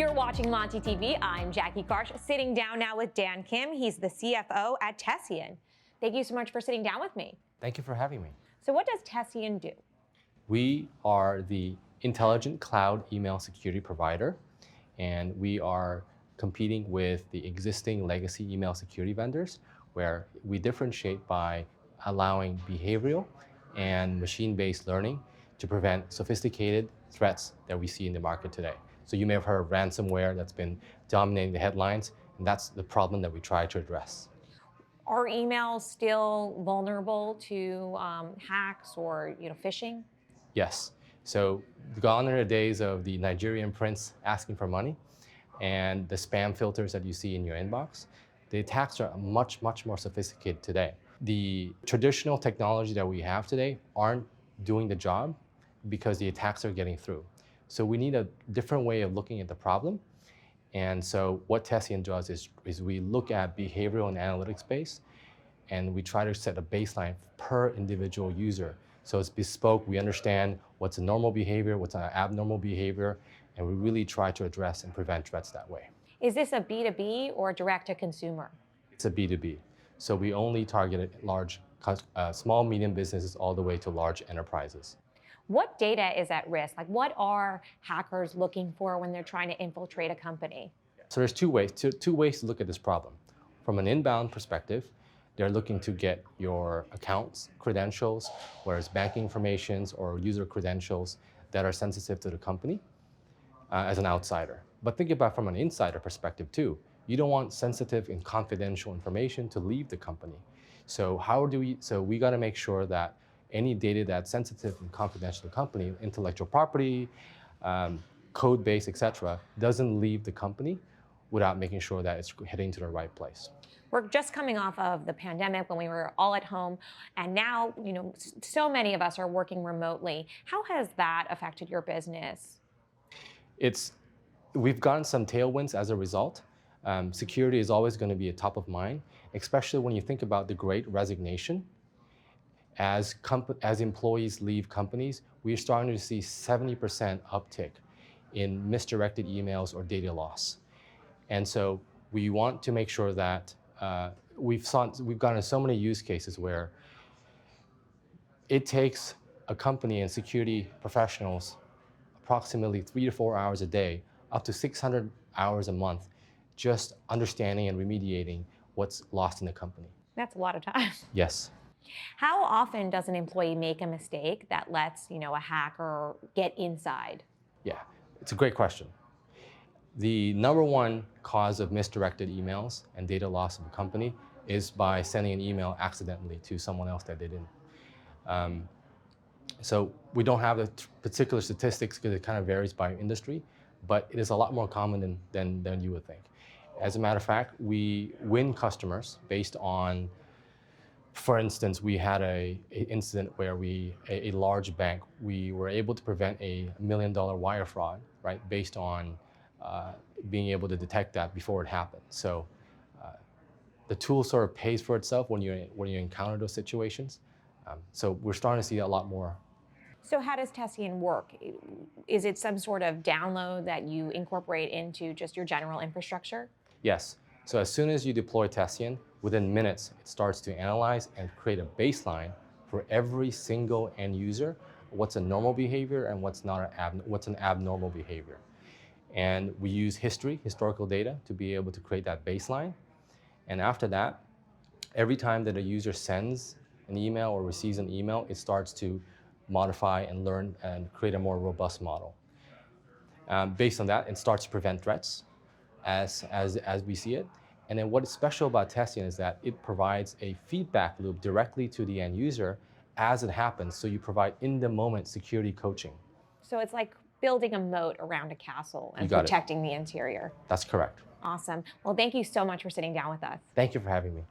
You're watching Monty TV. I'm Jackie Karsh, sitting down now with Dan Kim. He's the CFO at Tessian. Thank you so much for sitting down with me. Thank you for having me. So what does Tessian do? We are the intelligent cloud email security provider, and we are competing with the existing legacy email security vendors, where we differentiate by allowing behavioral and machine-based learning to prevent sophisticated threats that we see in the market today. So you may have heard of ransomware that's been dominating the headlines, and that's the problem that we try to address. Are emails still vulnerable to hacks or phishing? Yes. So gone are the days of the Nigerian prince asking for money and the spam filters that you see in your inbox. The attacks are much, much more sophisticated today. The traditional technology that we have today aren't doing the job because the attacks are getting through. So we need a different way of looking at the problem. And so what Tessian does is we look at behavioral and analytics base, and we try to set a baseline per individual user. So it's bespoke. We understand what's a normal behavior, what's an abnormal behavior, and we really try to address and prevent threats that way. Is this a B2B or direct to consumer? It's a B2B. So we only target large, small, medium businesses all the way to large enterprises. What data is at risk? Like, what are hackers looking for when they're trying to infiltrate a company? So there's two ways to look at this problem. From an inbound perspective, they're looking to get your accounts, credentials, whether it's banking informations or user credentials that are sensitive to the company as an outsider. But think about from an insider perspective too. You don't want sensitive and confidential information to leave the company. So we got to make sure that any data that's sensitive and confidential to the company, intellectual property, code base, etc., doesn't leave the company without making sure that it's heading to the right place. We're just coming off of the pandemic when we were all at home, and now, so many of us are working remotely. How has that affected your business? We've gotten some tailwinds as a result. Security is always going to be a top of mind, especially when you think about the Great Resignation. As employees leave companies, we're starting to see 70% uptick in misdirected emails or data loss. And so we want to make sure that we've gotten so many use cases where it takes a company and security professionals approximately 3 to 4 hours a day, up to 600 hours a month, just understanding and remediating what's lost in the company. That's a lot of time. Yes. How often does an employee make a mistake that lets, a hacker get inside? Yeah, it's a great question. The number one cause of misdirected emails and data loss of a company is by sending an email accidentally to someone else that they didn't. So we don't have the particular statistics because it kind of varies by industry, but it is a lot more common than you would think. As a matter of fact, we win customers based on, for instance, we had an incident where a large bank, we were able to prevent a $1 million wire fraud, right, based on being able to detect that before it happened. So the tool sort of pays for itself when you encounter those situations. So we're starting to see a lot more. So how does Tessian work? Is it some sort of download that you incorporate into just your general infrastructure? Yes. So as soon as you deploy Tessian, within minutes, it starts to analyze and create a baseline for every single end user, what's a normal behavior and what's an abnormal behavior. And we use historical data, to be able to create that baseline. And after that, every time that a user sends an email or receives an email, it starts to modify and learn and create a more robust model. Based on that, it starts to prevent threats as we see it. And then what's special about Tessian is that it provides a feedback loop directly to the end user as it happens. So you provide in-the-moment security coaching. So it's like building a moat around a castle and protecting the interior. That's correct. Awesome. Well, thank you so much for sitting down with us. Thank you for having me.